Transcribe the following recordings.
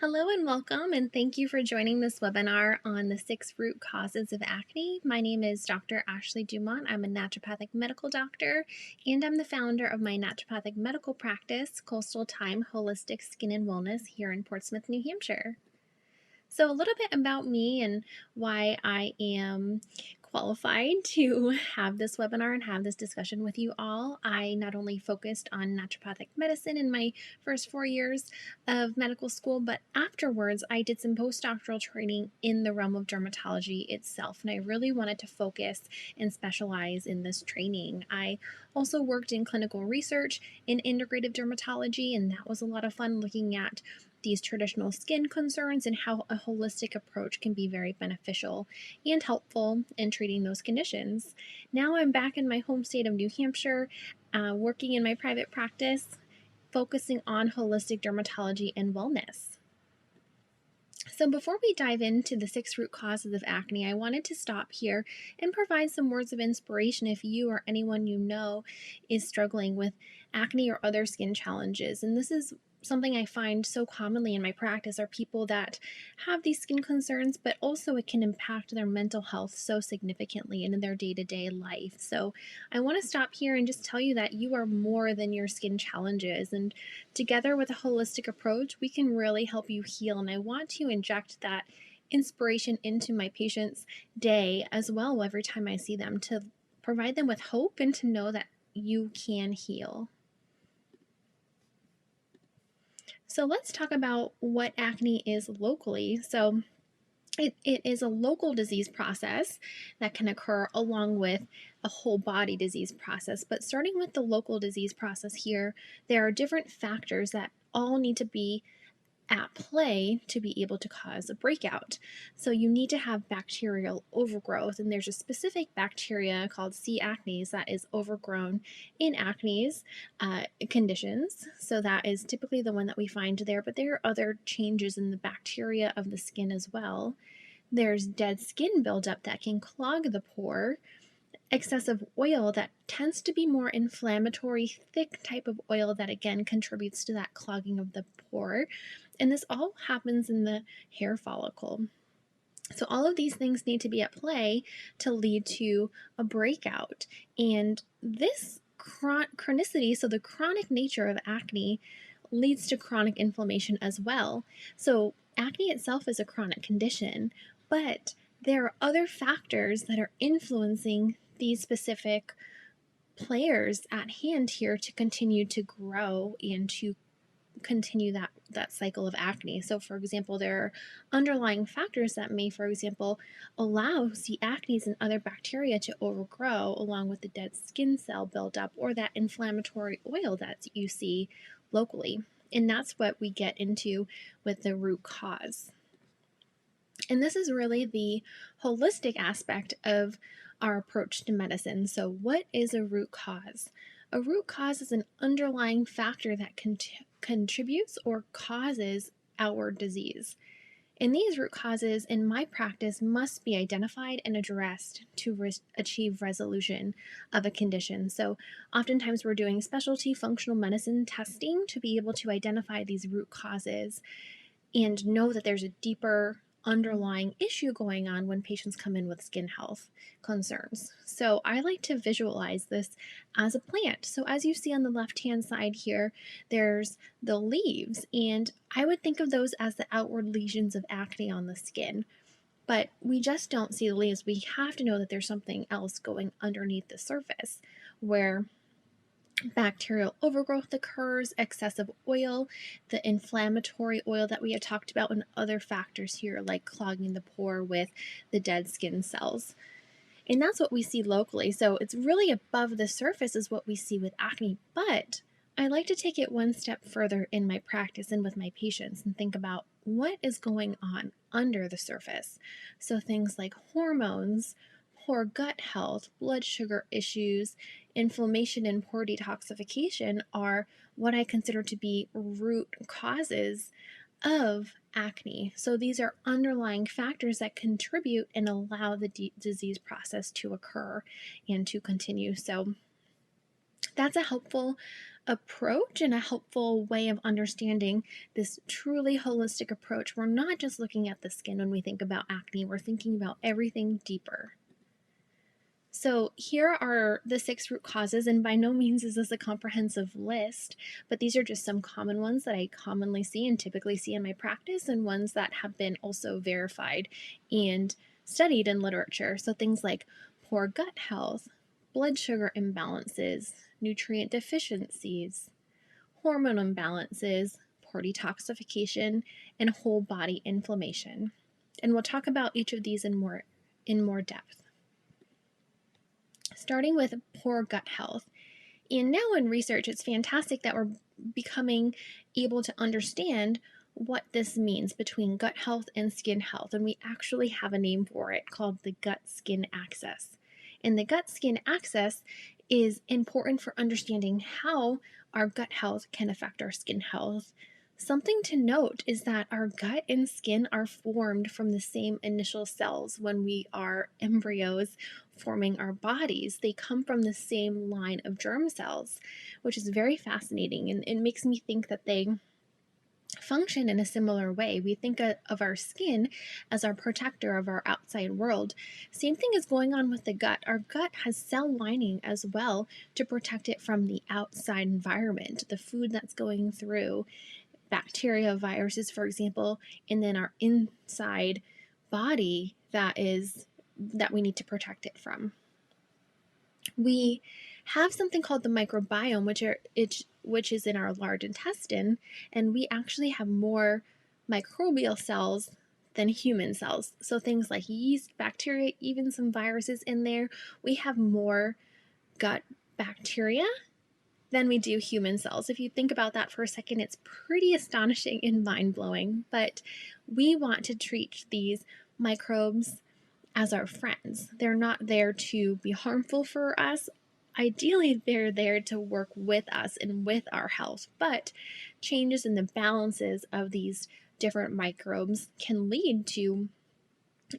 Hello and welcome, and thank you for joining this webinar on the 6 root causes of acne. My name is Dr. Ashley Dumont. I'm a naturopathic medical doctor, and I'm the founder of my naturopathic medical practice, Coastal Thyme Holistic Skin and Wellness, here in Portsmouth, New Hampshire. So, a little bit about me and why I am qualified to have this webinar and have this discussion with you all. I not only focused on naturopathic medicine in my first 4 years of medical school, but afterwards I did some postdoctoral training in the realm of dermatology itself, and I really wanted to focus and specialize in this training. I also worked in clinical research in integrative dermatology, and that was a lot of fun looking at these traditional skin concerns and how a holistic approach can be very beneficial and helpful in treating those conditions. Now I'm back in my home state of New Hampshire, working in my private practice, focusing on holistic dermatology and wellness. So before we dive into the 6 root causes of acne, I wanted to stop here and provide some words of inspiration if you or anyone you know is struggling with acne or other skin challenges. And this is something I find so commonly in my practice are people that have these skin concerns, but also it can impact their mental health so significantly and in their day-to-day life. So I want to stop here and just tell you that you are more than your skin challenges, and together with a holistic approach, we can really help you heal. And I want to inject that inspiration into my patients' day as well every time I see them, to provide them with hope and to know that you can heal. So let's talk about what acne is locally. So it is a local disease process that can occur along with a whole body disease process. But starting with the local disease process here, there are different factors that all need to be at play to be able to cause a breakout. So you need to have bacterial overgrowth, and there's a specific bacteria called C. acnes that is overgrown in acne's conditions. So that is typically the one that we find there, but there are other changes in the bacteria of the skin as well. There's dead skin buildup that can clog the pore, excessive oil that tends to be more inflammatory, thick type of oil that again contributes to that clogging of the pore. And this all happens in the hair follicle. So all of these things need to be at play to lead to a breakout. And this chronicity, so the chronic nature of acne, leads to chronic inflammation as well. So acne itself is a chronic condition, but there are other factors that are influencing these specific players at hand here to continue to grow and to continue that cycle of acne. So for example, there are underlying factors that may, for example, allow C. acnes and other bacteria to overgrow along with the dead skin cell buildup or that inflammatory oil that you see locally. And that's what we get into with the root cause. And this is really the holistic aspect of our approach to medicine. So what is a root cause? A root cause is an underlying factor that contributes or causes our disease. And these root causes in my practice must be identified and addressed to achieve resolution of a condition. So oftentimes we're doing specialty functional medicine testing to be able to identify these root causes and know that there's a deeper underlying issue going on when patients come in with skin health concerns. So I like to visualize this as a plant. So as you see on the left-hand side here, there's the leaves, and I would think of those as the outward lesions of acne on the skin. But we just don't see the leaves. We have to know that there's something else going underneath the surface where bacterial overgrowth occurs, excessive oil, the inflammatory oil that we had talked about, and other factors here like clogging the pore with the dead skin cells. And that's what we see locally. So it's really above the surface is what we see with acne. But I like to take it one step further in my practice and with my patients and think about what is going on under the surface. So things like hormones, poor gut health, blood sugar issues, inflammation, and poor detoxification are what I consider to be root causes of acne. So these are underlying factors that contribute and allow the disease process to occur and to continue. So that's a helpful approach and a helpful way of understanding this truly holistic approach. We're not just looking at the skin when we think about acne, we're thinking about everything deeper. So here are the 6 root causes, and by no means is this a comprehensive list, but these are just some common ones that I commonly see and typically see in my practice, and ones that have been also verified and studied in literature. So things like poor gut health, blood sugar imbalances, nutrient deficiencies, hormone imbalances, poor detoxification, and whole body inflammation. And we'll talk about each of these in more depth. Starting with poor gut health. And now in research, it's fantastic that we're becoming able to understand what this means between gut health and skin health. And we actually have a name for it called the gut-skin axis. And the gut-skin axis is important for understanding how our gut health can affect our skin health. Something to note is that our gut and skin are formed from the same initial cells when we are embryos forming our bodies. They come from the same line of germ cells, which is very fascinating, and it makes me think that they function in a similar way. We think of our skin as our protector of our outside world. Same thing is going on with the gut. Our gut has cell lining as well to protect it from the outside environment, the food that's going through, bacteria, viruses, for example, and then our inside body that we need to protect it from. We have something called the microbiome, which is in our large intestine, and we actually have more microbial cells than human cells. So things like yeast, bacteria, even some viruses in there. We have more gut bacteria than we do human cells. If you think about that for a second, it's pretty astonishing and mind-blowing. But we want to treat these microbes as our friends. They're not there to be harmful for us. Ideally, they're there to work with us and with our health, but changes in the balances of these different microbes can lead to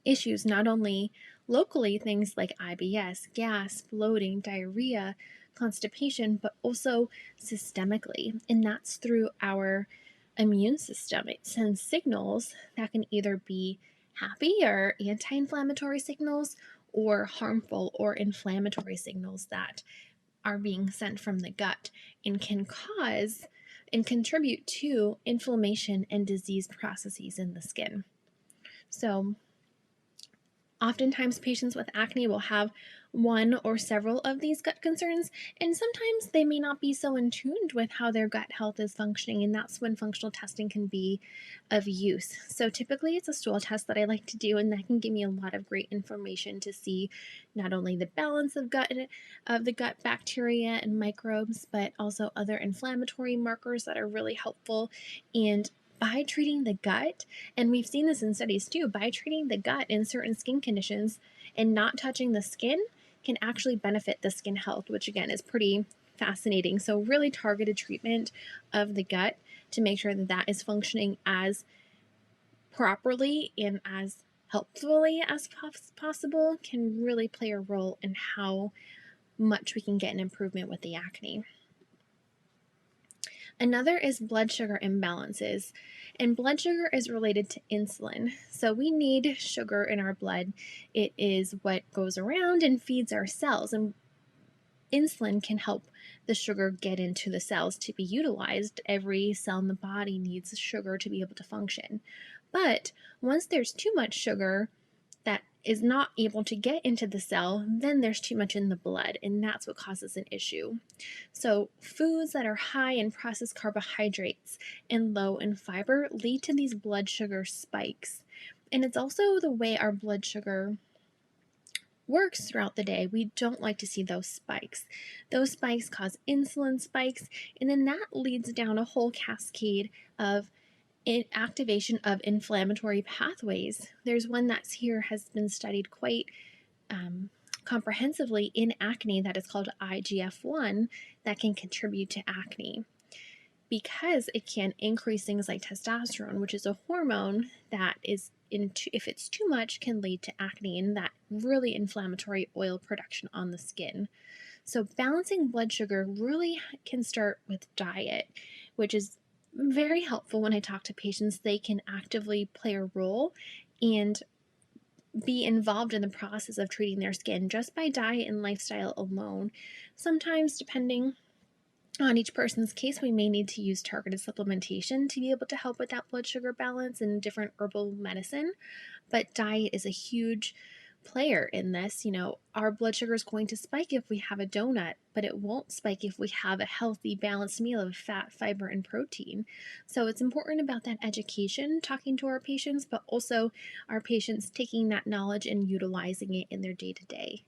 issues not only locally, things like IBS, gas, bloating, diarrhea, constipation, but also systemically, and that's through our immune system. It sends signals that can either be happy or anti-inflammatory signals, or harmful or inflammatory signals that are being sent from the gut and can cause and contribute to inflammation and disease processes in the skin. So oftentimes, patients with acne will have one or several of these gut concerns, and sometimes they may not be so in tune with how their gut health is functioning, and that's when functional testing can be of use. So typically it's a stool test that I like to do, and that can give me a lot of great information to see not only the balance of the gut bacteria and microbes, but also other inflammatory markers that are really helpful. And by treating the gut, and we've seen this in studies too, by treating the gut in certain skin conditions and not touching the skin can actually benefit the skin health, which again is pretty fascinating. So really targeted treatment of the gut to make sure that that is functioning as properly and as helpfully as possible can really play a role in how much we can get an improvement with the acne. Another is blood sugar imbalances, and blood sugar is related to insulin. So we need sugar in our blood. It is what goes around and feeds our cells, and insulin can help the sugar get into the cells to be utilized. Every cell in the body needs sugar to be able to function. But once there's too much sugar that is not able to get into the cell, then there's too much in the blood, and that's what causes an issue. So foods that are high in processed carbohydrates and low in fiber lead to these blood sugar spikes. And it's also the way our blood sugar works throughout the day. We don't like to see those spikes. Those spikes cause insulin spikes, and then that leads down a whole cascade of activation of inflammatory pathways. There's one that's here has been studied quite comprehensively in acne that is called IGF-1 that can contribute to acne because it can increase things like testosterone, which is a hormone that is if it's too much can lead to acne and that really inflammatory oil production on the skin. So balancing blood sugar really can start with diet, which is very helpful when I talk to patients. They can actively play a role and be involved in the process of treating their skin just by diet and lifestyle alone. Sometimes, depending on each person's case, we may need to use targeted supplementation to be able to help with that blood sugar balance and different herbal medicine. But diet is a huge player in this. Our blood sugar is going to spike if we have a donut, but it won't spike if we have a healthy, balanced meal of fat, fiber, and protein. So it's important about that education, talking to our patients, but also our patients taking that knowledge and utilizing it in their day to day.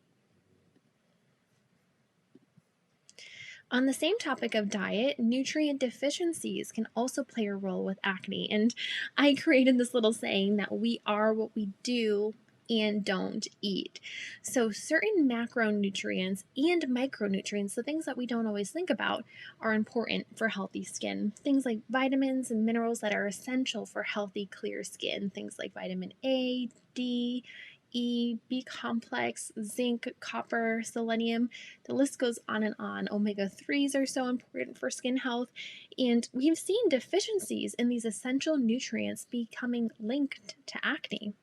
On the same topic of diet, nutrient deficiencies can also play a role with acne. And I created this little saying that we are what we do and don't eat. So, certain macronutrients and micronutrients, the things that we don't always think about, are important for healthy skin. Things like vitamins and minerals that are essential for healthy, clear skin. Things like vitamin A, D, E, B complex, zinc, copper, selenium. The list goes on and on. Omega 3s are so important for skin health. And we've seen deficiencies in these essential nutrients becoming linked to acne.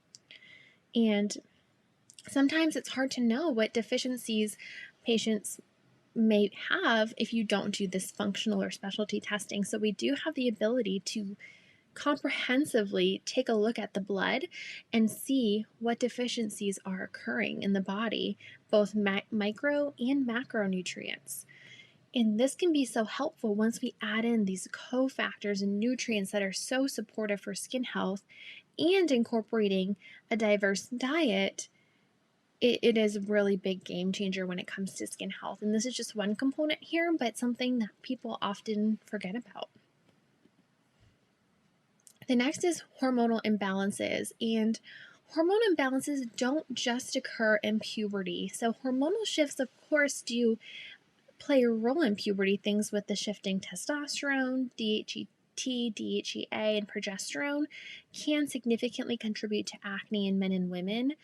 And sometimes it's hard to know what deficiencies patients may have if you don't do this functional or specialty testing. So we do have the ability to comprehensively take a look at the blood and see what deficiencies are occurring in the body, both micro and macronutrients. And this can be so helpful once we add in these cofactors and nutrients that are so supportive for skin health, and incorporating a diverse diet. It is a really big game changer when it comes to skin health. And this is just one component here, but something that people often forget about. The next is hormonal imbalances, and hormone imbalances don't just occur in puberty. So hormonal shifts, of course, do play a role in puberty. Things with the shifting testosterone, DHET, DHEA, and progesterone can significantly contribute to acne in men and women.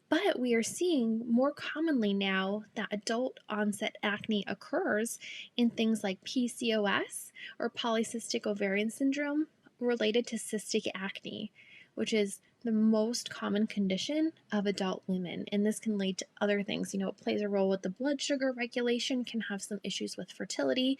But we are seeing more commonly now that adult onset acne occurs in things like PCOS or polycystic ovarian syndrome related to cystic acne, which is the most common condition of adult women. And this can lead to other things. It plays a role with the blood sugar regulation, can have some issues with fertility.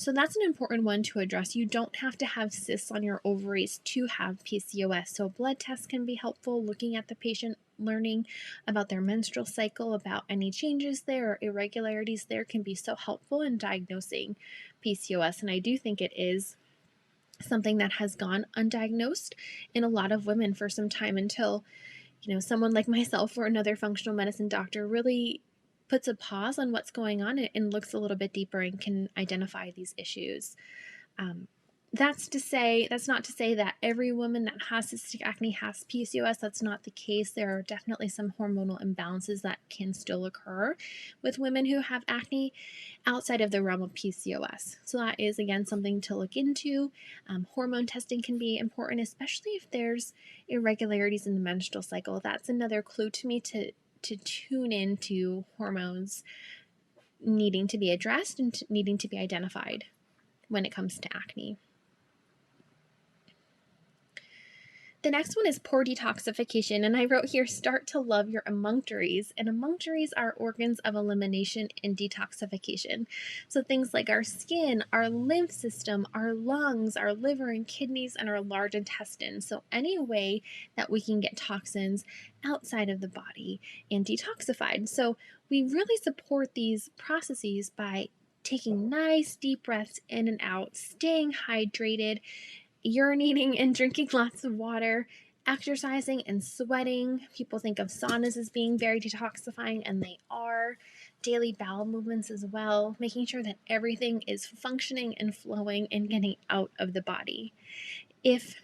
So that's an important one to address. You don't have to have cysts on your ovaries to have PCOS. So blood tests can be helpful, looking at the patient, learning about their menstrual cycle, about any changes there or irregularities there can be so helpful in diagnosing PCOS. And I do think it is something that has gone undiagnosed in a lot of women for some time until, someone like myself or another functional medicine doctor really puts a pause on what's going on and looks a little bit deeper and can identify these issues. That's not to say that every woman that has cystic acne has PCOS. That's not the case. There are definitely some hormonal imbalances that can still occur with women who have acne outside of the realm of PCOS. So that is, again, something to look into. Hormone testing can be important, especially if there's irregularities in the menstrual cycle. That's another clue to me to tune into hormones needing to be addressed and needing to be identified when it comes to acne. The next one is poor detoxification, and I wrote here, start to love your emunctories. And emunctories are organs of elimination and detoxification. So things like our skin, our lymph system, our lungs, our liver and kidneys, and our large intestine. So any way that we can get toxins outside of the body and detoxified. So we really support these processes by taking nice deep breaths in and out, staying hydrated, urinating and drinking lots of water, exercising and sweating. People think of saunas as being very detoxifying, and they are. Daily bowel movements as well, making sure that everything is functioning and flowing and getting out of the body. If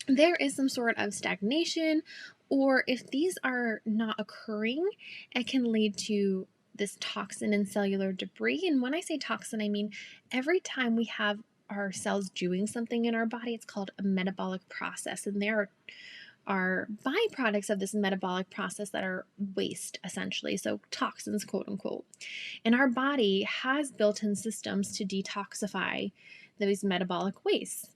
there is some sort of stagnation, or if these are not occurring, it can lead to this toxin and cellular debris. And when I say toxin, I mean every time we have our cells doing something in our body, it's called a metabolic process. And there are byproducts of this metabolic process that are waste, essentially, so toxins, quote unquote. And our body has built in systems to detoxify those metabolic wastes.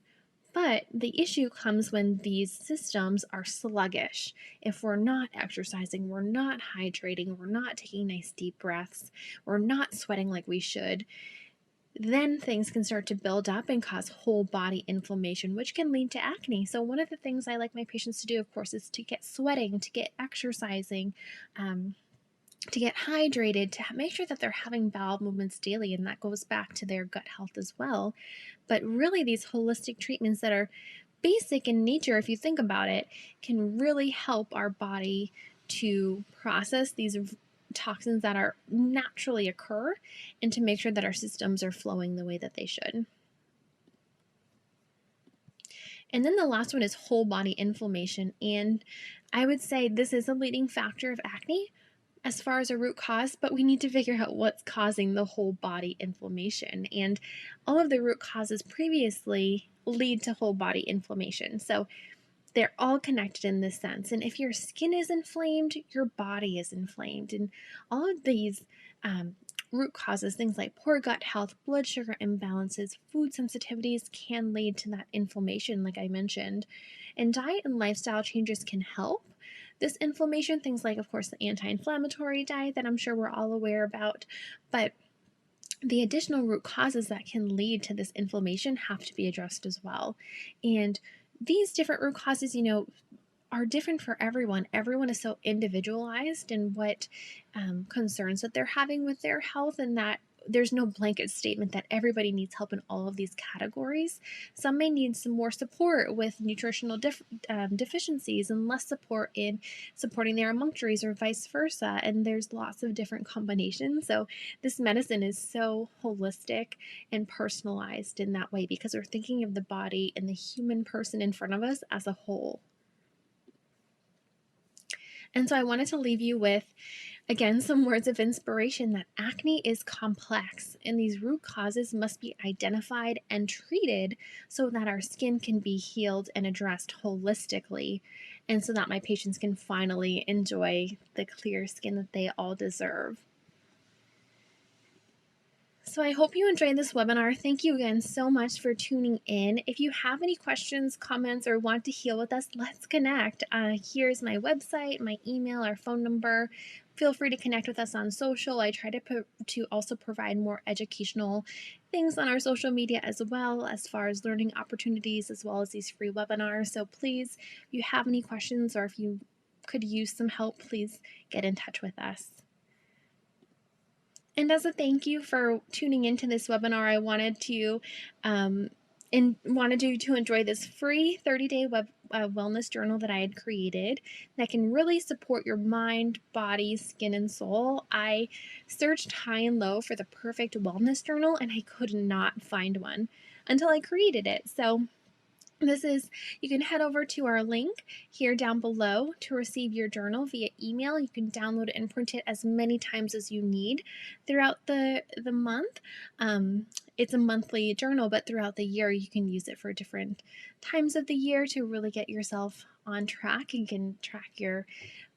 But the issue comes when these systems are sluggish. If we're not exercising, we're not hydrating, we're not taking nice deep breaths, we're not sweating like we should, then things can start to build up and cause whole body inflammation, which can lead to acne. So, one of the things I like my patients to do, of course, is to get sweating, to get exercising, to get hydrated, to make sure that they're having bowel movements daily, and that goes back to their gut health as well. But really, these holistic treatments that are basic in nature, if you think about it, can really help our body to process these toxins that are naturally occur and to make sure that our systems are flowing the way that they should. And then the last one is whole body inflammation. And I would say this is a leading factor of acne as far as a root cause, but we need to figure out what's causing the whole body inflammation. And all of the root causes previously lead to whole body inflammation. So they're all connected in this sense. And if your skin is inflamed, your body is inflamed. And all of these root causes, things like poor gut health, blood sugar imbalances, food sensitivities, can lead to that inflammation, like I mentioned. And diet and lifestyle changes can help this inflammation. Things like, of course, the anti-inflammatory diet that I'm sure we're all aware about. But the additional root causes that can lead to this inflammation have to be addressed as well. And these different root causes, are different for everyone. Everyone is so individualized in what concerns that they're having with their health, and that there's no blanket statement that everybody needs help in all of these categories. Some may need some more support with nutritional deficiencies and less support in supporting their emunctories, or vice versa. And there's lots of different combinations. So this medicine is so holistic and personalized in that way, because we're thinking of the body and the human person in front of us as a whole. And so I wanted to leave you with, again, some words of inspiration that acne is complex, and these root causes must be identified and treated so that our skin can be healed and addressed holistically, and so that my patients can finally enjoy the clear skin that they all deserve. So I hope you enjoyed this webinar. Thank you again so much for tuning in. If you have any questions, comments, or want to heal with us, let's connect. Here's my website, my email, our phone number. Feel free to connect with us on social. I try to also provide more educational things on our social media as well, as far as learning opportunities, as well as these free webinars. So please, if you have any questions or if you could use some help, please get in touch with us. And as a thank you for tuning into this webinar, I wanted you to enjoy this free 30-day wellness journal that I had created that can really support your mind, body, skin, and soul. I searched high and low for the perfect wellness journal, and I could not find one until I created it. So you can head over to our link here down below to receive your journal via email. You can download it and print it as many times as you need throughout the month. It's a monthly journal, but throughout the year, you can use it for different times of the year to really get yourself on track. You can track your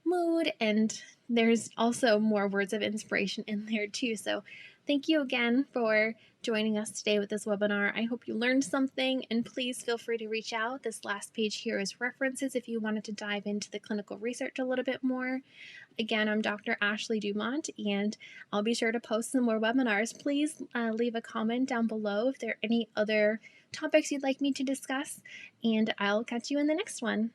mood, and there's also more words of inspiration in there too. So thank you again for joining us today with this webinar. I hope you learned something, and please feel free to reach out. This last page here is references if you wanted to dive into the clinical research a little bit more. Again, I'm Dr. Ashley Dumont, and I'll be sure to post some more webinars. Please leave a comment down below if there are any other topics you'd like me to discuss, and I'll catch you in the next one.